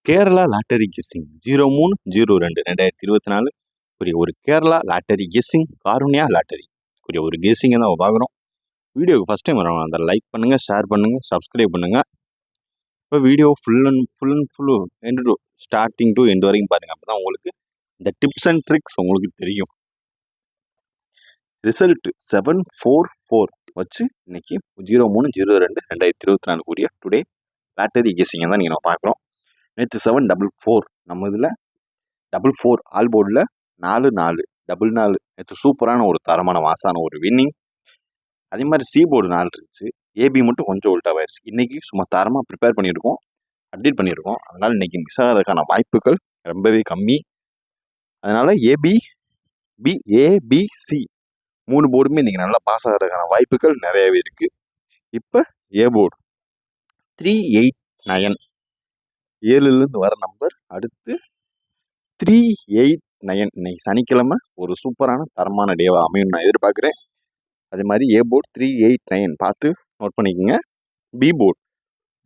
Kerala lottery guessing 03/02/2024 குறிய ஒரு Kerala lottery guessing Karunya lottery குறிய ஒரு கெஸ்ஸிங்கை தான் பார்க்குறோம். வீடியோக்கு ஃபஸ்ட் டைம் வரவங்க அந்த லைக் பண்ணுங்கள், ஷேர் பண்ணுங்கள், சப்ஸ்கிரைப் பண்ணுங்கள். இப்போ video full and full end to starting to end வரைக்கும் பாருங்கள். அப்போ தான் உங்களுக்கு இந்த டிப்ஸ் அண்ட் ட்ரிக்ஸ் உங்களுக்கு தெரியும். ரிசல்ட் 744 வச்சு இன்னைக்கு 03/02/2024 கூடிய டுடே லாட்டரி கெஸ்ஸிங்கை தான் நீங்கள் பார்க்குறோம். நேற்று 744 நம்ம இதில் 44 ஆல் போர்டில் 44 நேற்று சூப்பரான ஒரு தரமான மாசான ஒரு வின்னிங். அதே மாதிரி சி போர்டு 4 இருந்துச்சு, ஏபி மட்டும் கொஞ்சம் உல்ட்டாவாயிருச்சு. இன்றைக்கி சும்மா தரமாக ப்ரிப்பேர் பண்ணியிருக்கோம், அப்டேட் பண்ணியிருக்கோம். அதனால் இன்றைக்கி மிஸ் ஆகிறதுக்கான வாய்ப்புகள் ரொம்பவே கம்மி. அதனால் ஏபிசி 3 போர்டுமே இன்றைக்கி நல்லா பாஸ் ஆகிறதுக்கான வாய்ப்புகள் நிறையவே இருக்குது. இப்போ ஏ போர்டு 389 7லேருந்து வர நம்பர், அடுத்து 389. இன்னைக்கு சனிக்கிழமை ஒரு சூப்பரான தரமான டேவாக அமையும் நான் எதிர்பார்க்குறேன். அதே மாதிரி ஏ போர்டு 389 பார்த்து நோட் பண்ணிக்கோங்க. பி போர்டு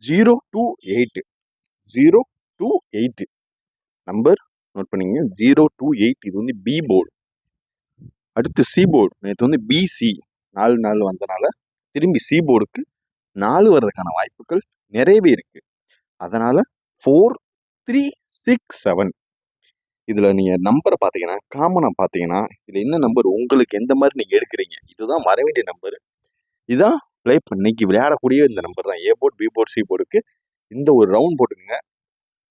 028 நம்பர் நோட் பண்ணிக்கோங்க. 028 இது வந்து பி போர்டு. அடுத்து சி போர்டு நேற்று வந்து பிசி 4 வந்தனால திரும்பி சி போர்டுக்கு 4 வர்றதுக்கான வாய்ப்புகள் நிறையவே இருக்குது. அதனால் 4367 இதில் நீங்கள் நம்பரை பார்த்தீங்கன்னா, காமனாக பார்த்தீங்கன்னா, இதில் என்ன நம்பர் உங்களுக்கு எந்த மாதிரி நீங்கள் எடுக்கிறீங்க, இதுதான் வர வேண்டிய நம்பரு. இதுதான் ப்ளே இன்னைக்கு விளையாடக்கூடிய இந்த நம்பர் தான். A board, B board, C போர்டுக்கு இந்த ஒரு ரவுண்ட் போட்டுக்குங்க.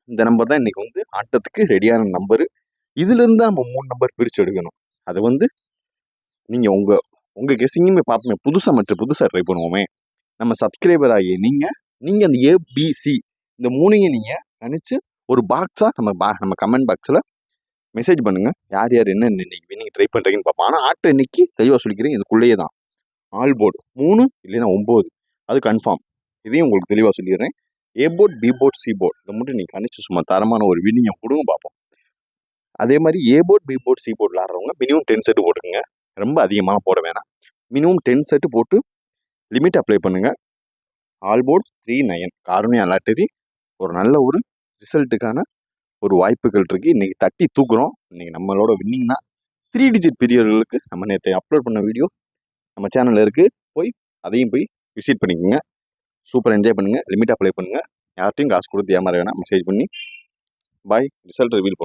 இந்த நம்பர் தான் இன்றைக்கி வந்து ஆட்டத்துக்கு ரெடியான நம்பரு. இதுலேருந்து தான் நம்ம 3 நம்பர் பிரித்து எடுக்கணும். அது வந்து நீங்கள் உங்கள் கெஸ்ஸிங்குமே பார்ப்போமே, புதுசாக ட்ரை பண்ணுவோமே. நம்ம சப்ஸ்கிரைபர் ஆகி நீங்கள் அந்த ஏபிசி இந்த 3 நீங்கள் கணிச்சு ஒரு பாக்ஸாக நம்ம கமெண்ட் பாக்ஸில் மெசேஜ் பண்ணுங்கள். யார் என்ன இன்னைக்கு வின்னிங் ட்ரை பண்ணுறீங்கன்னு பார்ப்போம். ஆனால் ஆட்டை இன்னைக்கு தெளிவாக சொல்லிக்கிறேன், இதுக்குள்ளேயே தான் ஆல் போர்டு 3 இல்லைன்னா 9 அது கன்ஃபார்ம். இதையும் உங்களுக்கு தெளிவாக சொல்லிடுறேன். A board, B board, C board இதை மட்டும் நீங்கள் கணிச்சு சும்மா தரமான ஒரு வின்னிங்கை கொடுங்க பார்ப்போம். அதே மாதிரி A board, B board, C board விளாட்றவங்க மினிமம் 10 செட்டு போட்டுருங்க. ரொம்ப அதிகமாக போட வேணாம். மினிமம் 10 செட்டு போட்டு லிமிட் அப்ளை பண்ணுங்கள். ஆல் போர்டு 39 காருண்யா லாட்டரி ஒரு நல்ல ஒரு ரிசல்ட்டுக்கான ஒரு வாய்ப்புகள் இருக்குது. இன்றைக்கி தட்டி தூக்குறோம். இன்றைக்கி நம்மளோட வின்னிங் தான். 3 டிஜிட் பீரியடுகளுக்கு நம்ம நேற்று அப்லோட் பண்ண வீடியோ நம்ம சேனலில் இருக்குது. அதையும் போய் விசிட் பண்ணிக்கோங்க. சூப்பர் என்ஜாய் பண்ணுங்கள். லிமிட் அப்ளை பண்ணுங்கள். யார்ட்டையும் காசு கொடுத்து ஏமாற வேணாம். மெசேஜ் பண்ணி பாய் ரிசல்ட் ரிவீல் பண்ணுங்கள்.